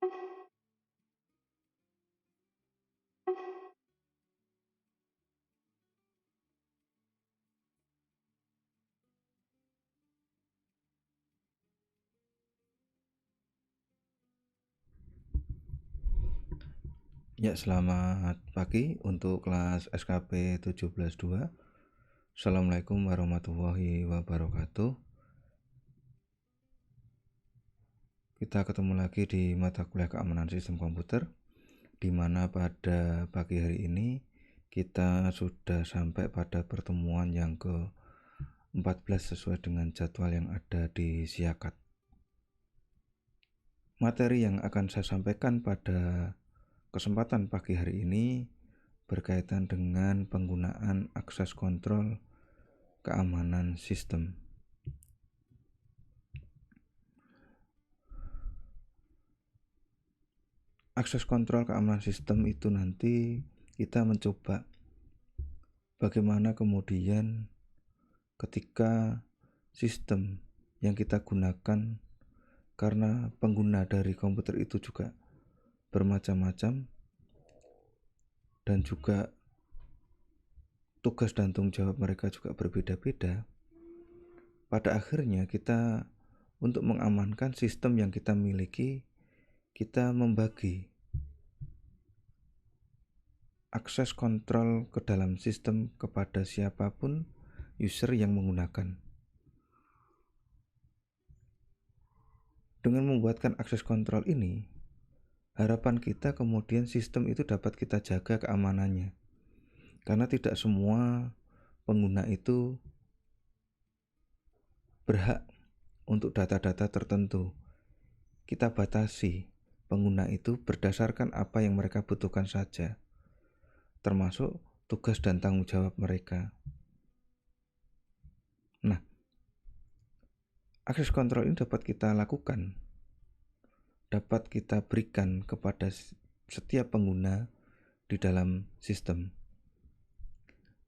Ya, selamat pagi untuk kelas SKP 17.2. Assalamualaikum warahmatullahi wabarakatuh. Kita ketemu lagi di mata kuliah keamanan sistem komputer, di mana pada pagi hari ini kita sudah sampai pada pertemuan yang ke-14 sesuai dengan jadwal yang ada di Siakat. Materi yang akan saya sampaikan pada kesempatan pagi hari ini berkaitan dengan penggunaan akses kontrol keamanan sistem. Akses kontrol keamanan sistem itu nanti kita mencoba bagaimana kemudian ketika sistem yang kita gunakan, karena pengguna dari komputer itu juga bermacam-macam dan juga tugas dan tanggung jawab mereka juga berbeda-beda. Pada akhirnya kita untuk mengamankan sistem yang kita miliki, kita membagi akses kontrol ke dalam sistem kepada siapapun user yang menggunakan. Dengan membuatkan akses kontrol ini, harapan kita kemudian sistem itu dapat kita jaga keamanannya. Karena tidak semua pengguna itu berhak untuk data-data tertentu. Kita batasi pengguna itu berdasarkan apa yang mereka butuhkan saja, termasuk tugas dan tanggung jawab mereka. Nah, akses kontrol ini dapat kita lakukan, dapat kita berikan kepada setiap pengguna di dalam sistem,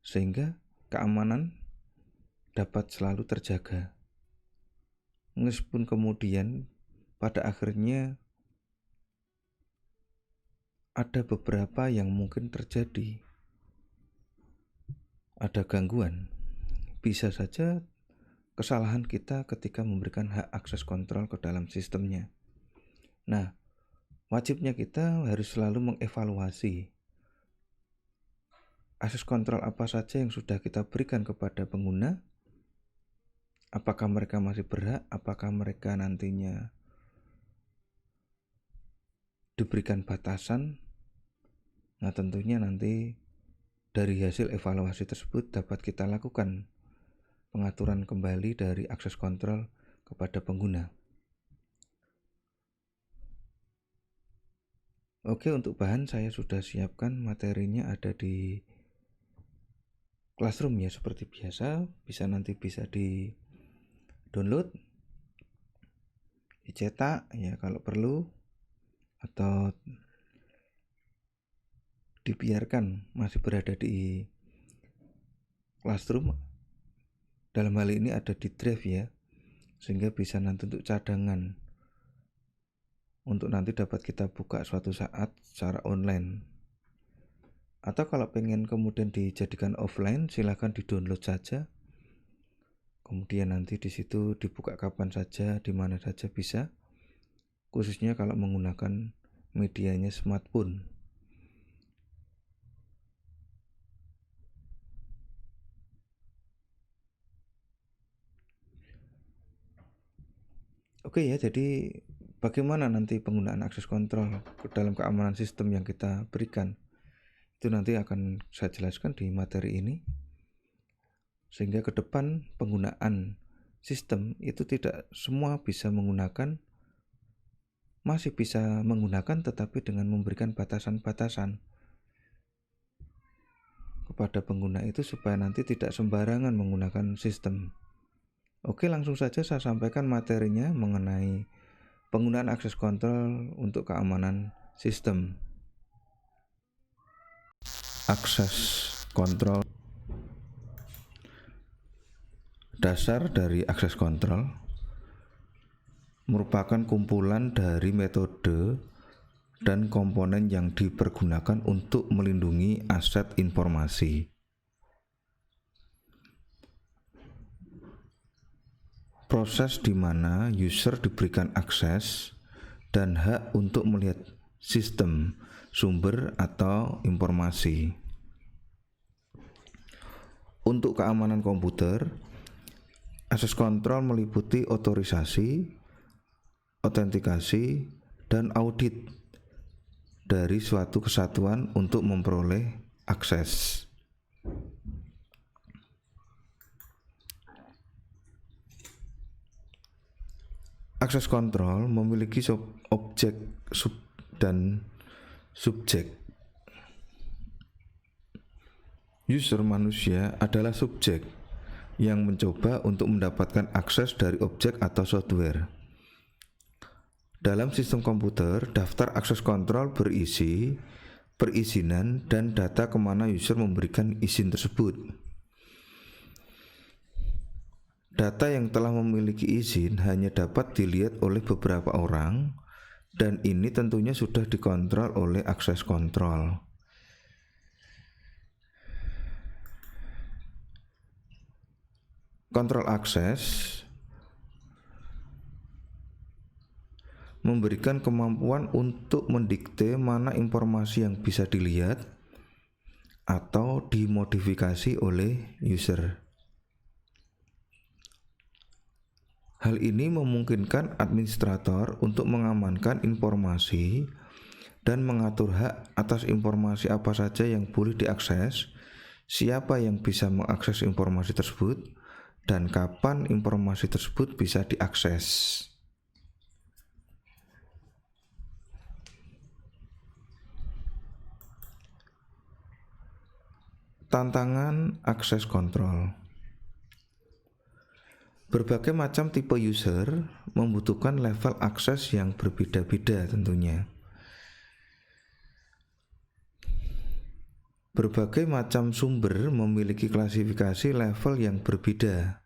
sehingga keamanan dapat selalu terjaga. Meskipun kemudian pada akhirnya ada beberapa yang mungkin terjadi, ada gangguan, bisa saja kesalahan kita ketika memberikan hak akses kontrol ke dalam sistemnya. Nah, wajibnya kita harus selalu mengevaluasi akses kontrol apa saja yang sudah kita berikan kepada pengguna. Apakah mereka masih berhak, apakah mereka nantinya diberikan batasan. Nah, tentunya nanti dari hasil evaluasi tersebut dapat kita lakukan pengaturan kembali dari akses kontrol kepada pengguna. Oke, untuk bahan saya sudah siapkan, materinya ada di Classroom ya, seperti biasa. Nanti bisa di download, dicetak ya kalau perlu, atau dibiarkan masih berada di Classroom. Dalam hal ini ada di drive ya, sehingga bisa nanti untuk cadangan, untuk nanti dapat kita buka suatu saat secara online. Atau kalau pengen kemudian dijadikan offline, silahkan di-download saja. Kemudian nanti di situ dibuka kapan saja, di mana saja bisa. Khususnya kalau menggunakan medianya smartphone. Oke ya, jadi bagaimana nanti penggunaan akses kontrol ke dalam keamanan sistem yang kita berikan, itu nanti akan saya jelaskan di materi ini, sehingga ke depan penggunaan sistem itu tidak semua bisa menggunakan, masih bisa menggunakan tetapi dengan memberikan batasan-batasan kepada pengguna itu supaya nanti tidak sembarangan menggunakan sistem. Oke, langsung saja saya sampaikan materinya mengenai penggunaan akses kontrol untuk keamanan sistem. Akses kontrol. Dasar dari akses kontrol merupakan kumpulan dari metode dan komponen yang dipergunakan untuk melindungi aset informasi. Proses di mana user diberikan akses dan hak untuk melihat sistem, sumber, atau informasi. Untuk keamanan komputer, akses kontrol meliputi otorisasi, autentikasi, dan audit dari suatu kesatuan untuk memperoleh akses. Akses kontrol memiliki objek dan subjek. User manusia adalah subjek yang mencoba untuk mendapatkan akses dari objek atau software. Dalam sistem komputer, daftar akses kontrol berisi perizinan dan data kemana user memberikan izin tersebut. Data yang telah memiliki izin hanya dapat dilihat oleh beberapa orang, dan ini tentunya sudah dikontrol oleh akses kontrol. Kontrol akses memberikan kemampuan untuk mendikte mana informasi yang bisa dilihat atau dimodifikasi oleh user. Hal ini memungkinkan administrator untuk mengamankan informasi dan mengatur hak atas informasi apa saja yang boleh diakses, siapa yang bisa mengakses informasi tersebut, dan kapan informasi tersebut bisa diakses. Tantangan akses kontrol. Berbagai macam tipe user membutuhkan level akses yang berbeda-beda tentunya. Berbagai macam sumber memiliki klasifikasi level yang berbeda.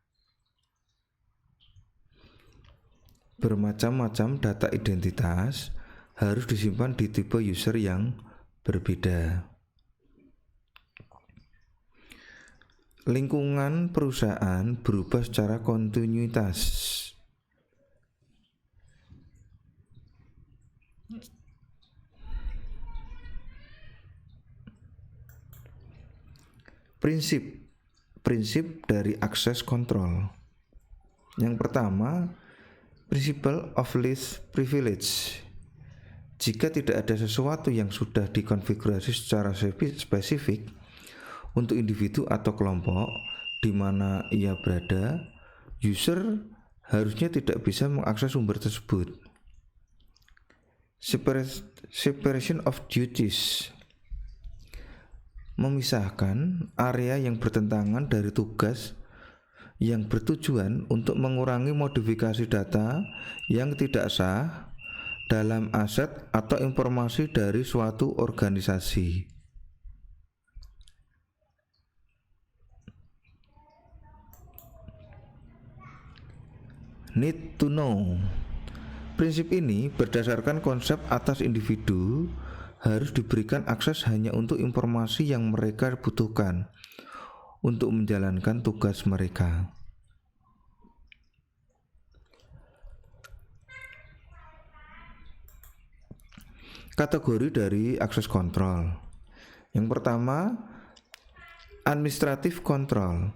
Bermacam-macam data identitas harus disimpan di tipe user yang berbeda. Lingkungan perusahaan berubah secara kontinuitas. Prinsip dari akses kontrol. Yang pertama, principle of least privilege. Jika tidak ada sesuatu yang sudah dikonfigurasi secara spesifik untuk individu atau kelompok di mana ia berada, user harusnya tidak bisa mengakses sumber tersebut. Separation of duties memisahkan area yang bertentangan dari tugas yang bertujuan untuk mengurangi modifikasi data yang tidak sah dalam aset atau informasi dari suatu organisasi. Need to know. Prinsip ini berdasarkan konsep atas individu harus diberikan akses hanya untuk informasi yang mereka butuhkan untuk menjalankan tugas mereka. Kategori dari akses kontrol. Yang pertama, administrative control.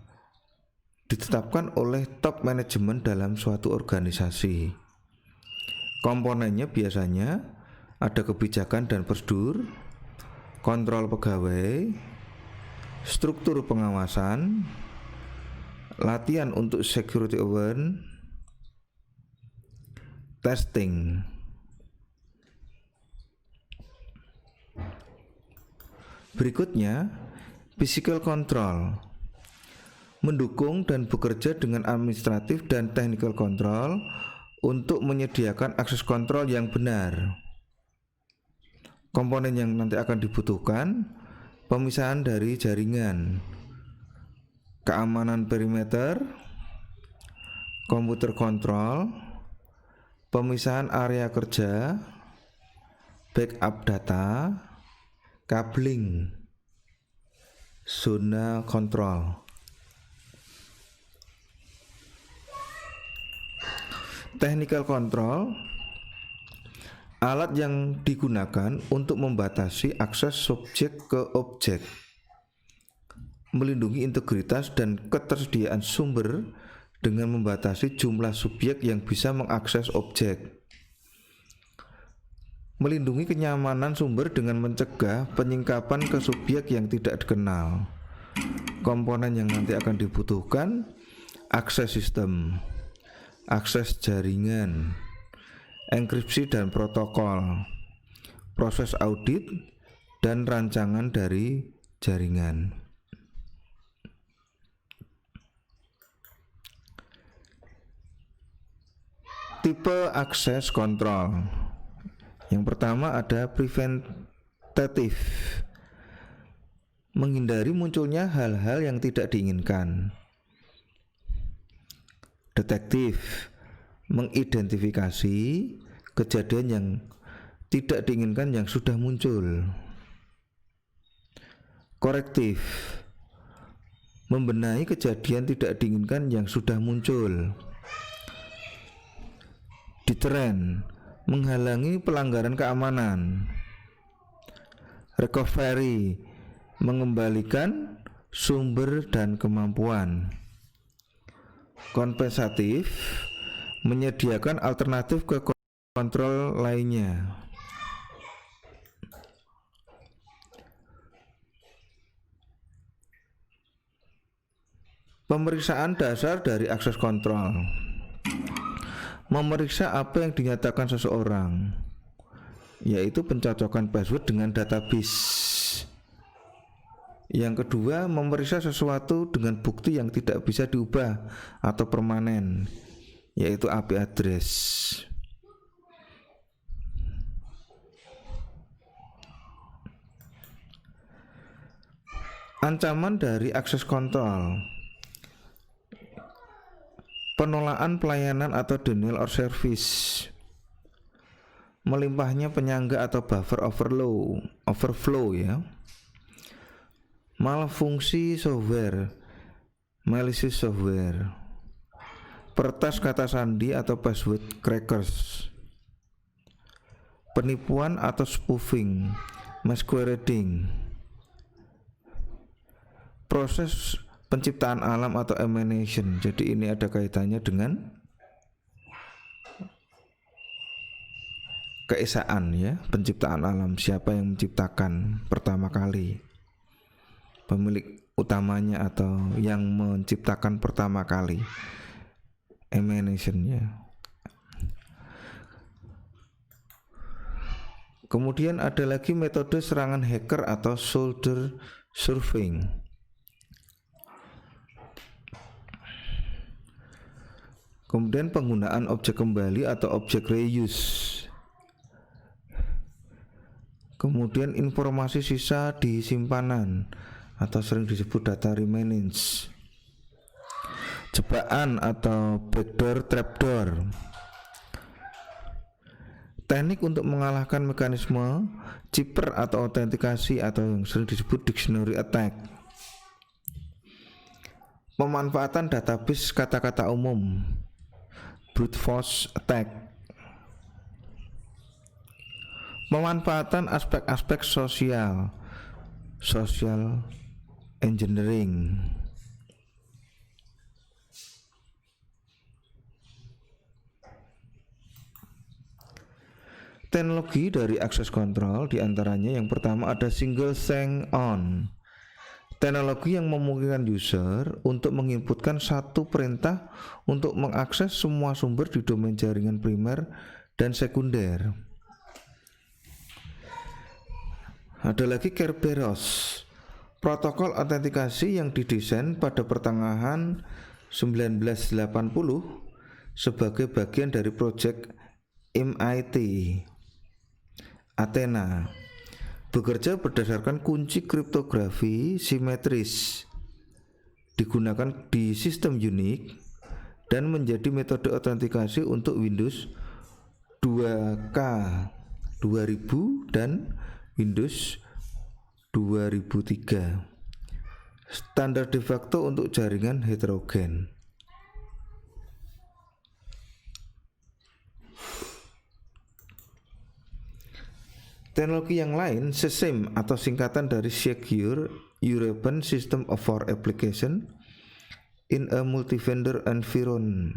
Ditetapkan oleh top manajemen dalam suatu organisasi. Komponennya biasanya ada kebijakan dan prosedur, kontrol pegawai, struktur pengawasan, latihan untuk security awareness, testing. Berikutnya, physical control. Mendukung dan bekerja dengan administratif dan technical control untuk menyediakan akses kontrol yang benar. Komponen yang nanti akan dibutuhkan: pemisahan dari jaringan, keamanan perimeter, komputer kontrol, pemisahan area kerja, backup data, cabling, zona kontrol. Technical control, alat yang digunakan untuk membatasi akses subjek ke objek, melindungi integritas dan ketersediaan sumber dengan membatasi jumlah subjek yang bisa mengakses objek, melindungi kenyamanan sumber dengan mencegah penyingkapan ke subjek yang tidak dikenal. Komponen yang nanti akan dibutuhkan: akses sistem, akses jaringan, enkripsi dan protokol, proses audit, dan rancangan dari jaringan. Tipe akses kontrol. Yang pertama ada preventatif, menghindari munculnya hal-hal yang tidak diinginkan. Detektif, mengidentifikasi kejadian yang tidak diinginkan yang sudah muncul. Korektif, membenahi kejadian tidak diinginkan yang sudah muncul. Deterrent, menghalangi pelanggaran keamanan. Recovery, mengembalikan sumber dan kemampuan. Kompensatif, menyediakan alternatif ke kontrol lainnya. Pemeriksaan dasar dari akses kontrol: memeriksa apa yang dinyatakan seseorang, yaitu pencocokan password dengan database. Yang kedua, memeriksa sesuatu dengan bukti yang tidak bisa diubah atau permanen, yaitu IP address. Ancaman dari akses kontrol: penolakan pelayanan atau denial of service, melimpahnya penyangga atau buffer overflow ya, malfungsi software, malicious software, peretas kata sandi atau password crackers, penipuan atau spoofing, masquerading, proses penciptaan alam atau emanation. Jadi ini ada kaitannya dengan keesaan ya, penciptaan alam. Siapa yang menciptakan pertama kali, pemilik utamanya atau yang menciptakan pertama kali, emanationnya. Kemudian ada lagi metode serangan hacker atau shoulder surfing. Kemudian penggunaan objek kembali atau objek reuse. Kemudian informasi sisa di simpanan atau sering disebut data remains. Jebakan atau backdoor trapdoor. Teknik untuk mengalahkan mekanisme cipher atau autentikasi atau yang sering disebut dictionary attack. Pemanfaatan database kata-kata umum, brute force attack. Pemanfaatan aspek-aspek social engineering. Teknologi dari akses kontrol diantaranya yang pertama ada single sign-on. Teknologi yang memungkinkan user untuk menginputkan satu perintah untuk mengakses semua sumber di domain jaringan primer dan sekunder. Ada lagi Kerberos, protokol autentikasi yang didesain pada pertengahan 1980 sebagai bagian dari proyek MIT Athena, bekerja berdasarkan kunci kriptografi simetris, digunakan di sistem unik dan menjadi metode autentikasi untuk Windows 2K 2000 dan Windows 2003. Standar de facto untuk jaringan heterogen. Teknologi yang lain, SESIM atau singkatan dari Secure European System for Application in a Multi-Vendor Environment,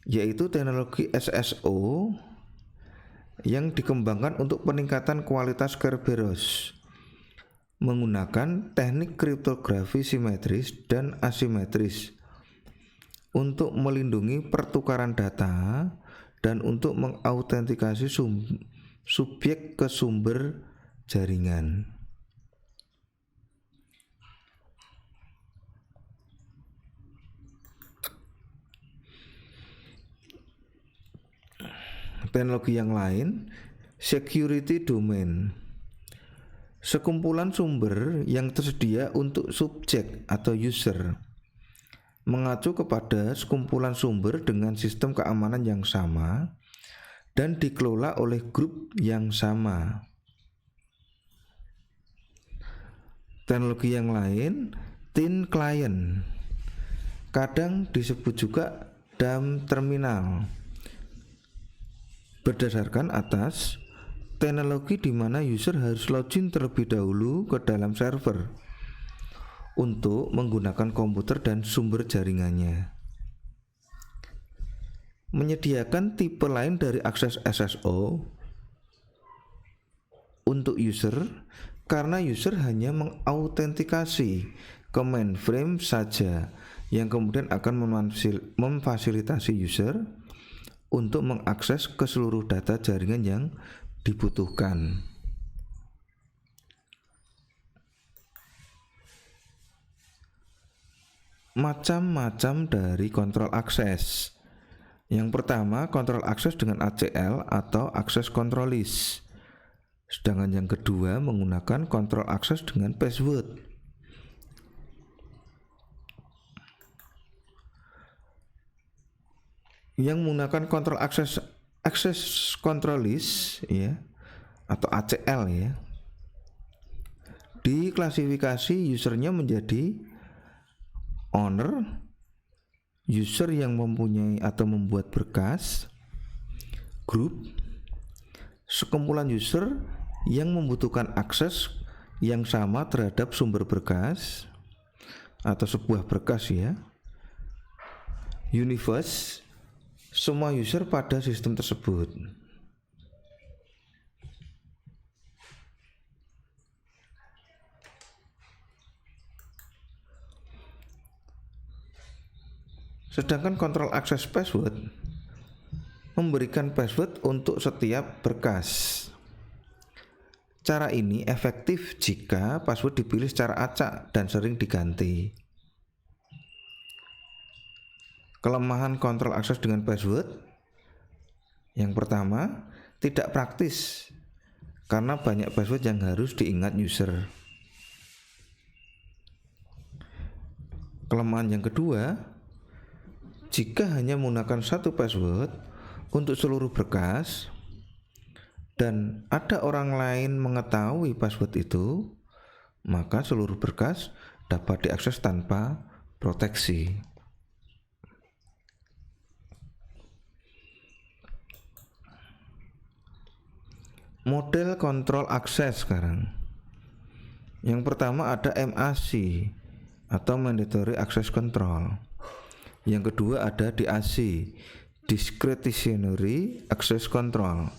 yaitu teknologi SSO yang dikembangkan untuk peningkatan kualitas Kerberos menggunakan teknik kriptografi simetris dan asimetris untuk melindungi pertukaran data dan untuk mengautentikasi subjek ke sumber jaringan. Teknologi yang lain, security domain, sekumpulan sumber yang tersedia untuk subjek atau user, mengacu kepada sekumpulan sumber dengan sistem keamanan yang sama dan dikelola oleh grup yang sama. Teknologi yang lain, thin client, kadang disebut juga DAM terminal, berdasarkan atas teknologi di mana user harus login terlebih dahulu ke dalam server untuk menggunakan komputer dan sumber jaringannya. Menyediakan tipe lain dari akses SSO untuk user karena user hanya mengautentikasi ke mainframe saja, yang kemudian akan memfasilitasi user untuk mengakses ke seluruh data jaringan yang dibutuhkan. Macam-macam dari kontrol akses. Yang pertama, kontrol akses dengan ACL atau access control list. Sedangkan yang kedua menggunakan kontrol akses dengan password. Yang menggunakan kontrol access control list ya, atau ACL ya, diklasifikasi usernya menjadi owner, user yang mempunyai atau membuat berkas, group, sekumpulan user yang membutuhkan akses yang sama terhadap sumber berkas atau sebuah berkas ya, universe, semua user pada sistem tersebut. Sedangkan kontrol akses password memberikan password untuk setiap berkas. Cara ini efektif jika password dipilih secara acak dan sering diganti. Kelemahan kontrol akses dengan password, yang pertama, tidak praktis karena banyak password yang harus diingat user. Kelemahan yang kedua, jika hanya menggunakan satu password untuk seluruh berkas dan ada orang lain mengetahui password itu, maka seluruh berkas dapat diakses tanpa proteksi. Model kontrol akses sekarang. Yang pertama ada MAC atau Mandatory Access Control. Yang kedua ada DAC, Discretionary Access Control.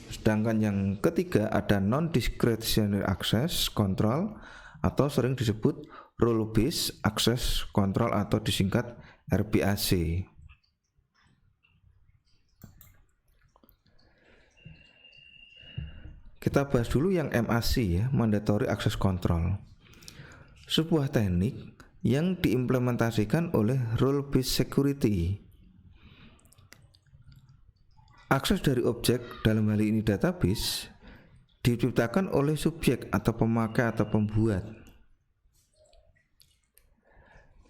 Sedangkan yang ketiga ada Non-Discretionary Access Control atau sering disebut Role Based Access Control atau disingkat RBAC. Kita bahas dulu yang MAC ya, Mandatory Access Control. Sebuah teknik yang diimplementasikan oleh Role Based Security. Akses dari objek, dalam hal ini database, diciptakan oleh subjek atau pemakai atau pembuat.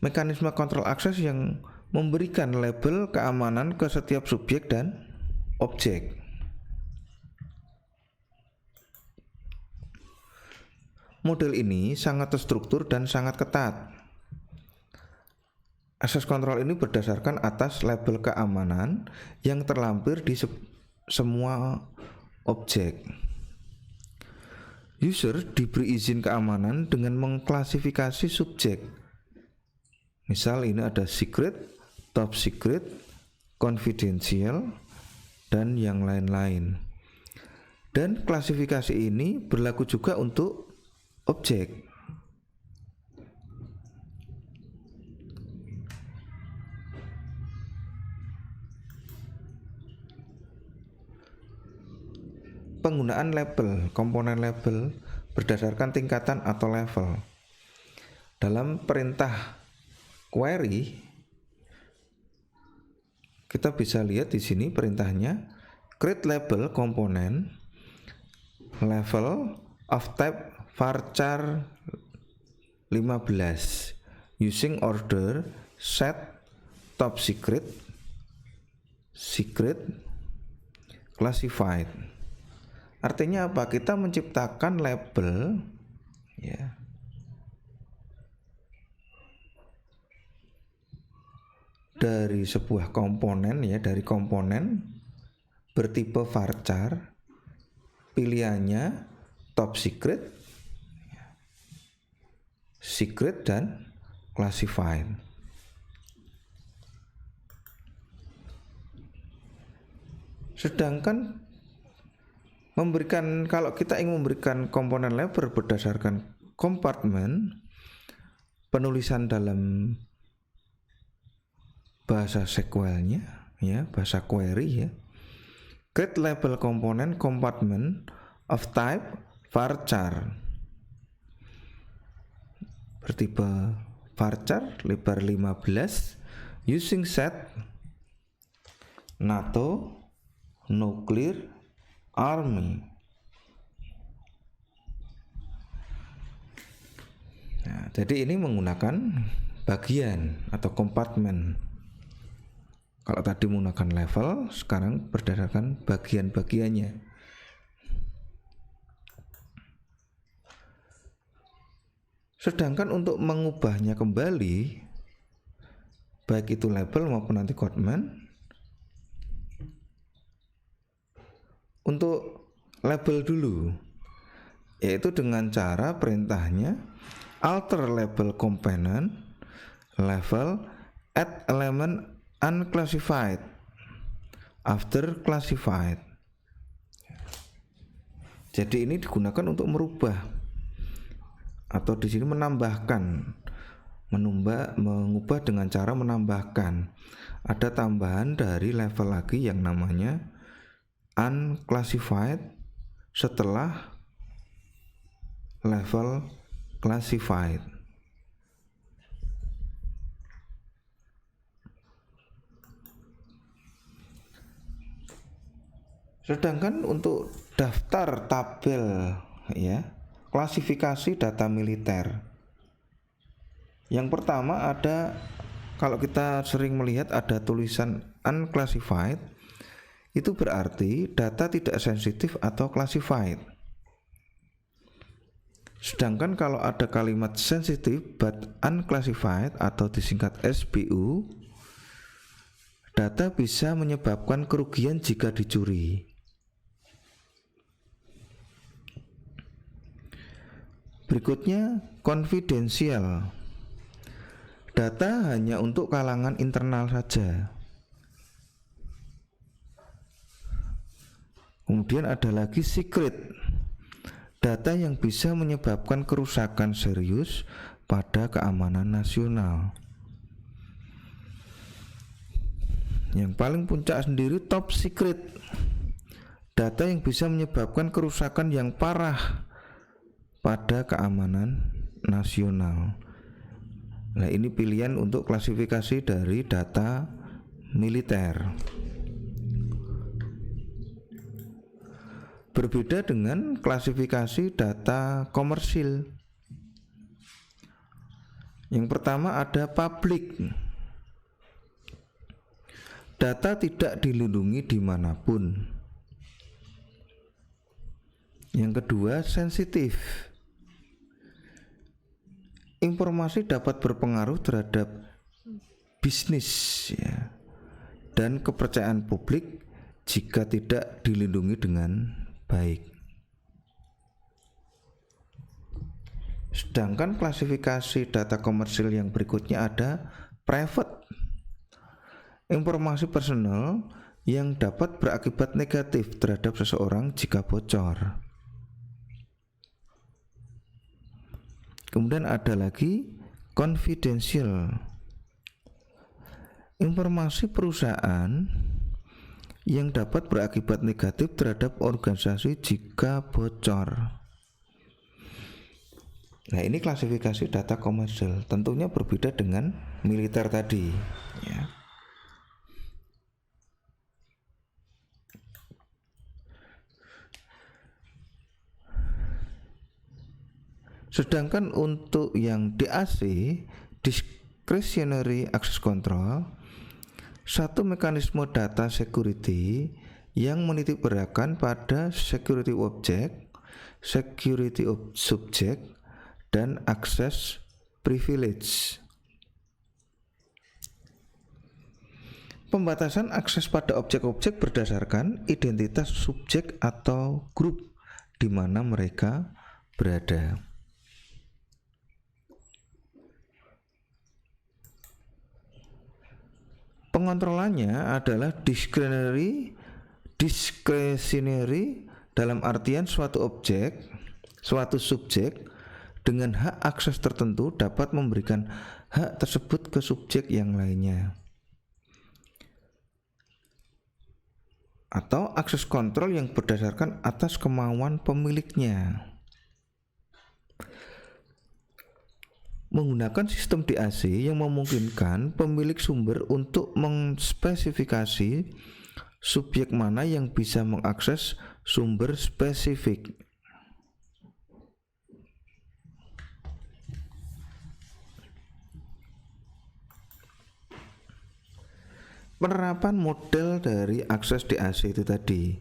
Mekanisme kontrol akses yang memberikan label keamanan ke setiap subjek dan objek. Model ini sangat terstruktur dan sangat ketat. Access control ini berdasarkan atas label keamanan yang terlampir di semua objek. User diberi izin keamanan dengan mengklasifikasi subjek. Misal ini ada secret, top secret, confidential, dan yang lain-lain. Dan klasifikasi ini berlaku juga untuk objek. Penggunaan label, komponen label berdasarkan tingkatan atau level. Dalam perintah query, kita bisa lihat di sini perintahnya create label komponen level of type varchar 15 using order set top secret, secret, classified. Artinya apa? Kita menciptakan label ya dari sebuah komponen ya, dari komponen bertipe varchar, pilihannya top secret, secret, dan classified. Sedangkan kalau kita ingin memberikan komponen label berdasarkan kompartemen, penulisan dalam bahasa SQL-nya ya, bahasa query ya, create label komponen compartment of type varchar bertipe varchar lebar 15 using set NATO nuclear army. Nah, jadi ini menggunakan bagian atau kompartemen. Kalau tadi menggunakan level, sekarang berdasarkan bagian-bagiannya. Sedangkan untuk mengubahnya kembali, baik itu label maupun nanti kompartemen, untuk label dulu, yaitu dengan cara perintahnya alter label component level add element unclassified after classified. Jadi ini digunakan untuk merubah atau di sini menambahkan, mengubah dengan cara menambahkan. Ada tambahan dari level lagi yang namanya unclassified setelah level classified. Sedangkan untuk daftar tabel ya, klasifikasi data militer. Yang pertama ada, kalau kita sering melihat ada tulisan unclassified, itu berarti data tidak sensitif atau classified. Sedangkan kalau ada kalimat sensitive but unclassified atau disingkat SBU, data bisa menyebabkan kerugian jika dicuri. Berikutnya confidential. Data hanya untuk kalangan internal saja. Kemudian ada lagi secret, data yang bisa menyebabkan kerusakan serius pada keamanan nasional. Yang paling puncak sendiri top secret, data yang bisa menyebabkan kerusakan yang parah pada keamanan nasional. Nah, ini pilihan untuk klasifikasi dari data militer. Berbeda dengan klasifikasi data komersil. Yang pertama ada public. Data tidak dilindungi dimanapun. Yang kedua, sensitif. Informasi dapat berpengaruh terhadap bisnis ya, dan kepercayaan publik jika tidak dilindungi dengan baik. Sedangkan klasifikasi data komersil yang berikutnya ada private. Informasi personal yang dapat berakibat negatif terhadap seseorang jika bocor. Kemudian ada lagi confidential. Informasi perusahaan yang dapat berakibat negatif terhadap organisasi jika bocor. Nah, ini klasifikasi data komersil, tentunya berbeda dengan militer tadi ya. Sedangkan untuk yang DAC, discretionary access control, satu mekanisme data security yang menitik beratkan pada security object, security subject, dan access privilege. Pembatasan akses pada objek-objek berdasarkan identitas subjek atau grup di mana mereka berada. Pengontrolannya adalah discretionary dalam artian suatu subjek dengan hak akses tertentu dapat memberikan hak tersebut ke subjek yang lainnya. Atau akses kontrol yang berdasarkan atas kemauan pemiliknya. Menggunakan sistem DAC yang memungkinkan pemilik sumber untuk mengspesifikasi subjek mana yang bisa mengakses sumber spesifik. Penerapan model dari akses DAC itu tadi,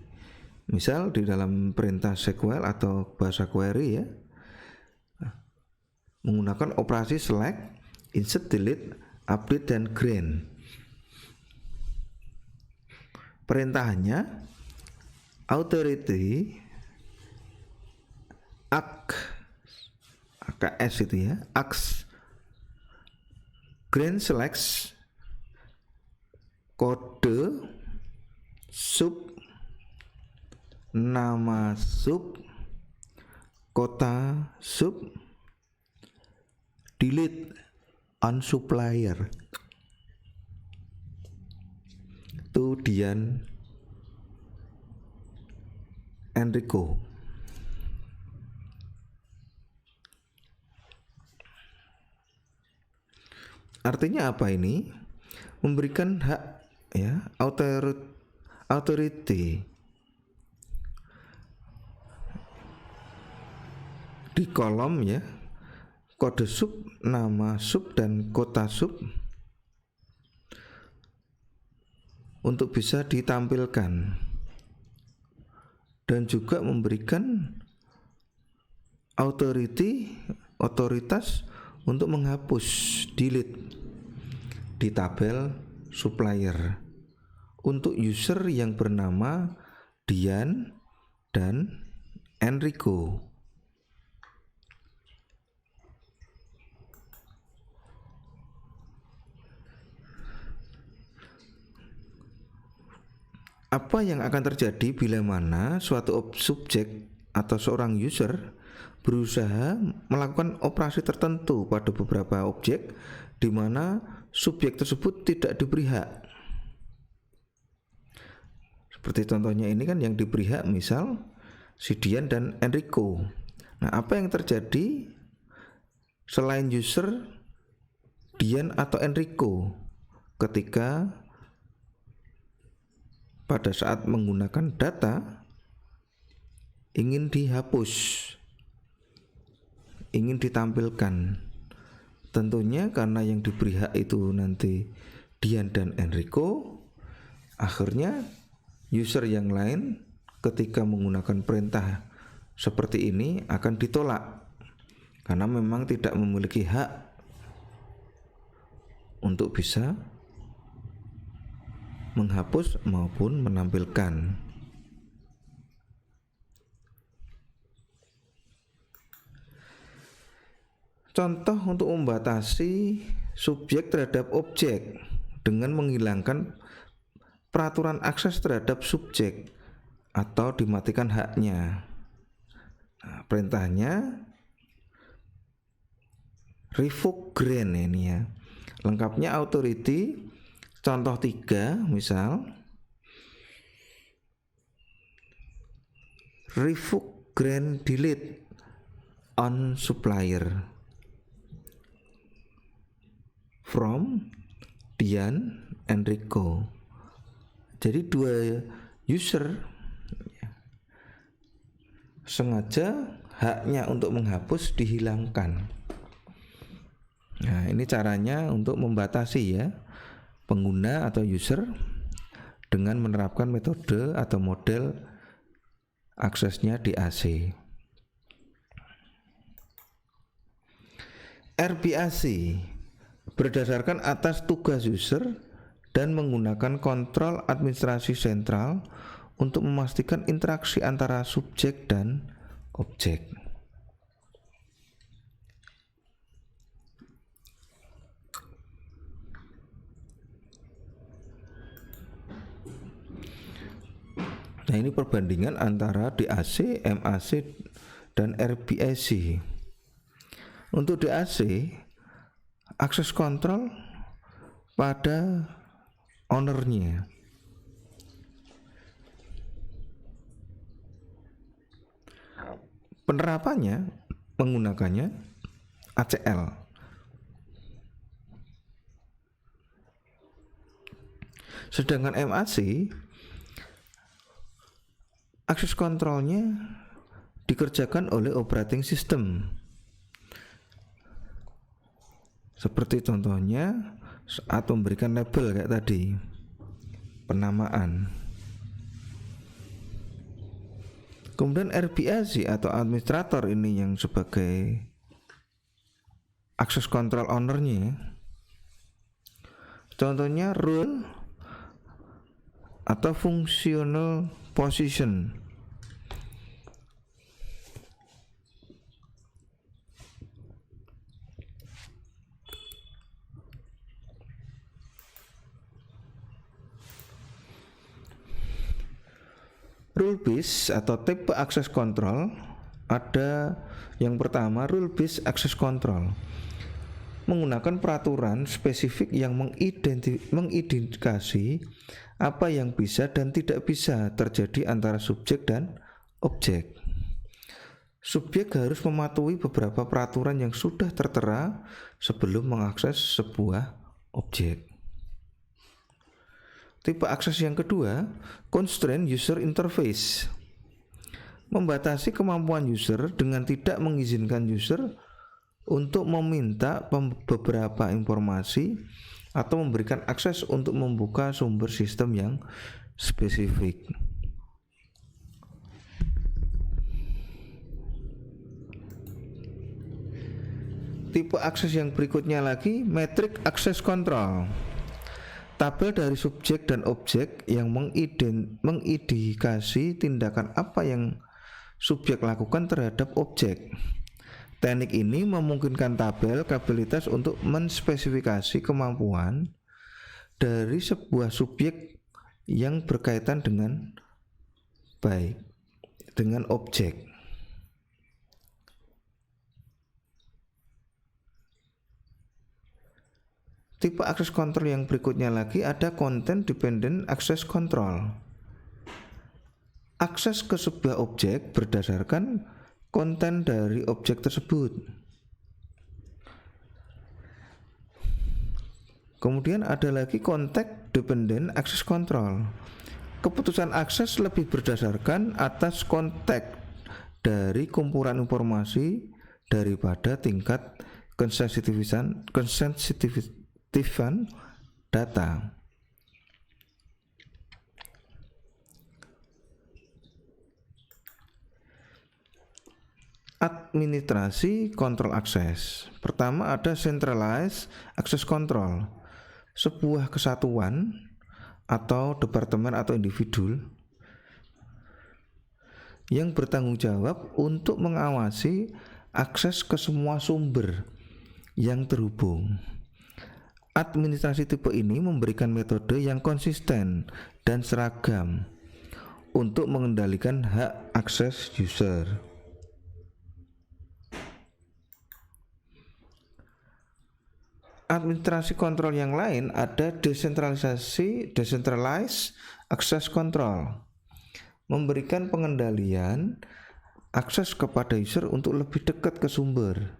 misal di dalam perintah SQL atau bahasa query ya, menggunakan operasi select, insert, delete, update, dan grant. Perintahnya authority AKS itu ya, AKS grant selects kode sub, nama sub, kota sub, delete on supplier to Dian Enrico. Artinya apa ini? Memberikan hak ya, authority di kolom ya, kode sub, nama sub, dan kota sub untuk bisa ditampilkan, dan juga memberikan otoritas untuk menghapus, delete di tabel supplier untuk user yang bernama Dian dan Enrico. Apa yang akan terjadi bila mana suatu subjek atau seorang user berusaha melakukan operasi tertentu pada beberapa objek di mana subjek tersebut tidak diberi hak. Seperti contohnya ini kan yang diberi hak misal si Dian dan Enrico. Nah, apa yang terjadi selain user Dian atau Enrico ketika pada saat menggunakan data ingin dihapus, ingin ditampilkan? Tentunya karena yang diberi hak itu nanti Dian dan Enrico, Akhirnya user yang lain ketika menggunakan perintah seperti ini akan ditolak karena memang tidak memiliki hak untuk bisa menghapus maupun menampilkan. Contoh untuk membatasi subjek terhadap objek dengan menghilangkan peraturan akses terhadap subjek atau dimatikan haknya. Nah, perintahnya revoke grant ini ya. Lengkapnya authority. Contoh 3 misal revoke grant delete on supplier from Dian Enrico. Jadi dua user sengaja haknya untuk menghapus dihilangkan. Nah, ini caranya untuk membatasi ya pengguna atau user dengan menerapkan metode atau model aksesnya DAC. RBAC berdasarkan atas tugas user dan menggunakan kontrol administrasi sentral untuk memastikan interaksi antara subjek dan objek. Nah, ini perbandingan antara DAC, MAC, dan RBAC. Untuk DAC, akses kontrol pada ownernya. Penerapannya menggunakannya ACL. Sedangkan MAC akses kontrolnya dikerjakan oleh operating system. Seperti contohnya saat memberikan label kayak tadi, penamaan. Kemudian RBAC atau administrator ini yang sebagai akses kontrol ownernya. Contohnya role atau functional position. Rule based atau tipe akses kontrol ada yang pertama rule based access control, menggunakan peraturan spesifik yang mengidentifikasi apa yang bisa dan tidak bisa terjadi antara subjek dan objek. Subjek harus mematuhi beberapa peraturan yang sudah tertera sebelum mengakses sebuah objek. Tipe akses yang kedua, constraint user interface, membatasi kemampuan user dengan tidak mengizinkan user untuk meminta beberapa informasi atau memberikan akses untuk membuka sumber sistem yang spesifik. Tipe akses yang berikutnya lagi, metric access control, tabel dari subjek dan objek yang mengindikasi tindakan apa yang subjek lakukan terhadap objek. Teknik ini memungkinkan tabel kapabilitas untuk menspesifikasi kemampuan dari sebuah subjek yang berkaitan dengan baik dengan objek. Tipe akses kontrol yang berikutnya lagi ada content dependent access control. Akses ke sebuah objek berdasarkan konten dari objek tersebut. Kemudian ada lagi context dependent access control. Keputusan akses lebih berdasarkan atas konteks dari kumpulan informasi daripada tingkat kesensitifan data. Administrasi kontrol akses. Pertama ada centralized access control. Sebuah kesatuan atau departemen atau individu yang bertanggung jawab untuk mengawasi akses ke semua sumber yang terhubung. Administrasi tipe ini memberikan metode yang konsisten dan seragam untuk mengendalikan hak akses user. Administrasi kontrol yang lain ada decentralized access control, memberikan pengendalian akses kepada user untuk lebih dekat ke sumber.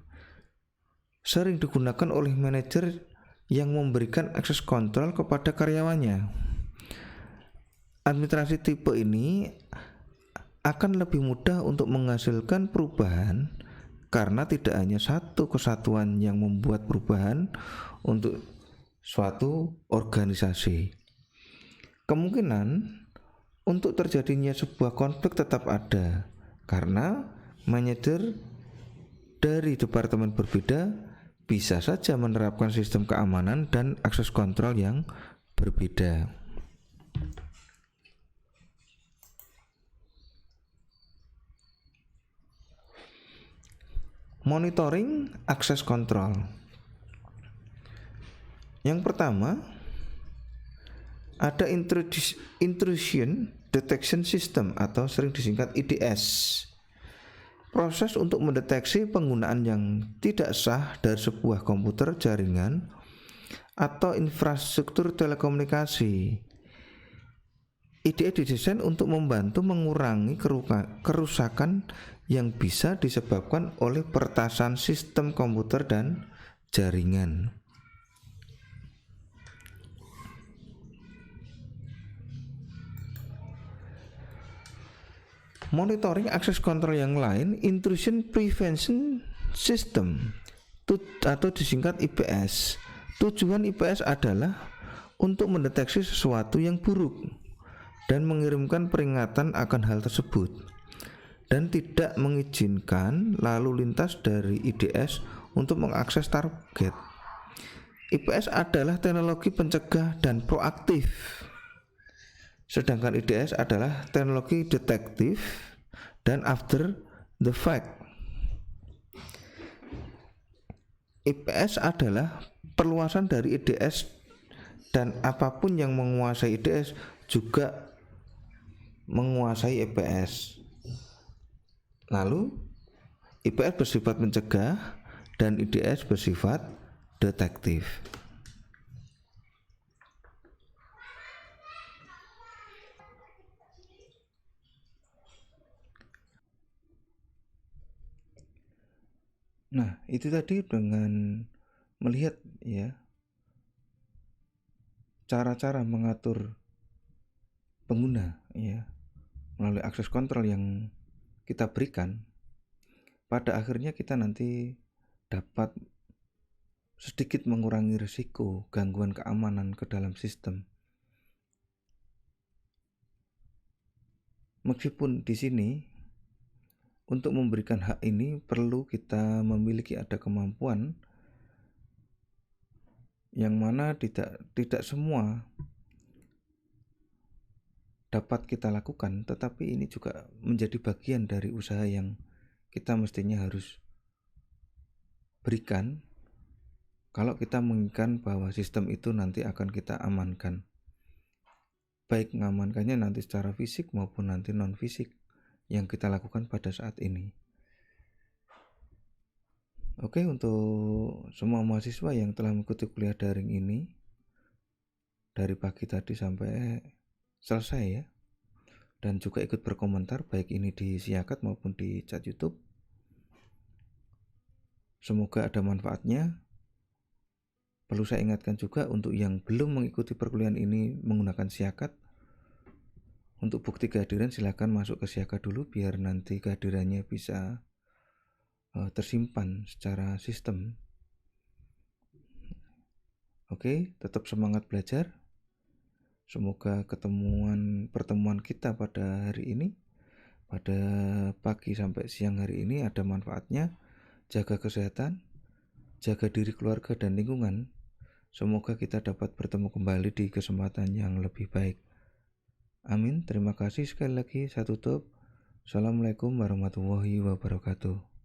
Sering digunakan oleh manajer yang memberikan akses kontrol kepada karyawannya. Administrasi tipe ini akan lebih mudah untuk menghasilkan perubahan karena tidak hanya satu kesatuan yang membuat perubahan untuk suatu organisasi. Kemungkinan untuk terjadinya sebuah konflik tetap ada karena manajer dari departemen berbeda bisa saja menerapkan sistem keamanan dan akses kontrol yang berbeda. Monitoring akses kontrol. Yang pertama ada intrusion detection system atau sering disingkat IDS. Proses untuk mendeteksi penggunaan yang tidak sah dari sebuah komputer, jaringan, atau infrastruktur telekomunikasi. IDS didesain untuk membantu mengurangi kerusakan yang bisa disebabkan oleh peretasan sistem komputer dan jaringan. Monitoring akses kontrol yang lain, intrusion prevention system atau disingkat IPS. Tujuan IPS adalah untuk mendeteksi sesuatu yang buruk dan mengirimkan peringatan akan hal tersebut, dan tidak mengizinkan lalu lintas dari IDS untuk mengakses target. IPS adalah teknologi pencegah dan proaktif, sedangkan IDS adalah teknologi detektif dan after the fact. IPS adalah perluasan dari IDS, dan apapun yang menguasai IDS juga menguasai IPS. Lalu IPS bersifat mencegah dan IDS bersifat detektif. Nah, itu tadi dengan melihat ya cara-cara mengatur pengguna ya melalui akses kontrol yang kita berikan, pada akhirnya kita nanti dapat sedikit mengurangi risiko gangguan keamanan ke dalam sistem. Meskipun di sini untuk memberikan hak ini perlu kita memiliki ada kemampuan yang mana tidak semua dapat kita lakukan, tetapi ini juga menjadi bagian dari usaha yang kita mestinya harus berikan kalau kita menginginkan bahwa sistem itu nanti akan kita amankan, baik mengamankannya nanti secara fisik maupun nanti non fisik yang kita lakukan pada saat ini. Oke, untuk semua mahasiswa yang telah mengikuti kuliah daring ini dari pagi tadi sampai selesai ya, dan juga ikut berkomentar baik ini di Siakat maupun di chat YouTube, semoga ada manfaatnya. Perlu saya ingatkan juga untuk yang belum mengikuti perkuliahan ini menggunakan Siakat, untuk bukti kehadiran silakan masuk ke Siakat dulu biar nanti kehadirannya bisa tersimpan secara sistem. Oke, tetap semangat belajar. Semoga pertemuan kita pada hari ini pada pagi sampai siang hari ini ada manfaatnya. Jaga kesehatan, jaga diri keluarga dan lingkungan. Semoga kita dapat bertemu kembali di kesempatan yang lebih baik. Amin. Terima kasih sekali lagi. Saya tutup. Assalamualaikum warahmatullahi wabarakatuh.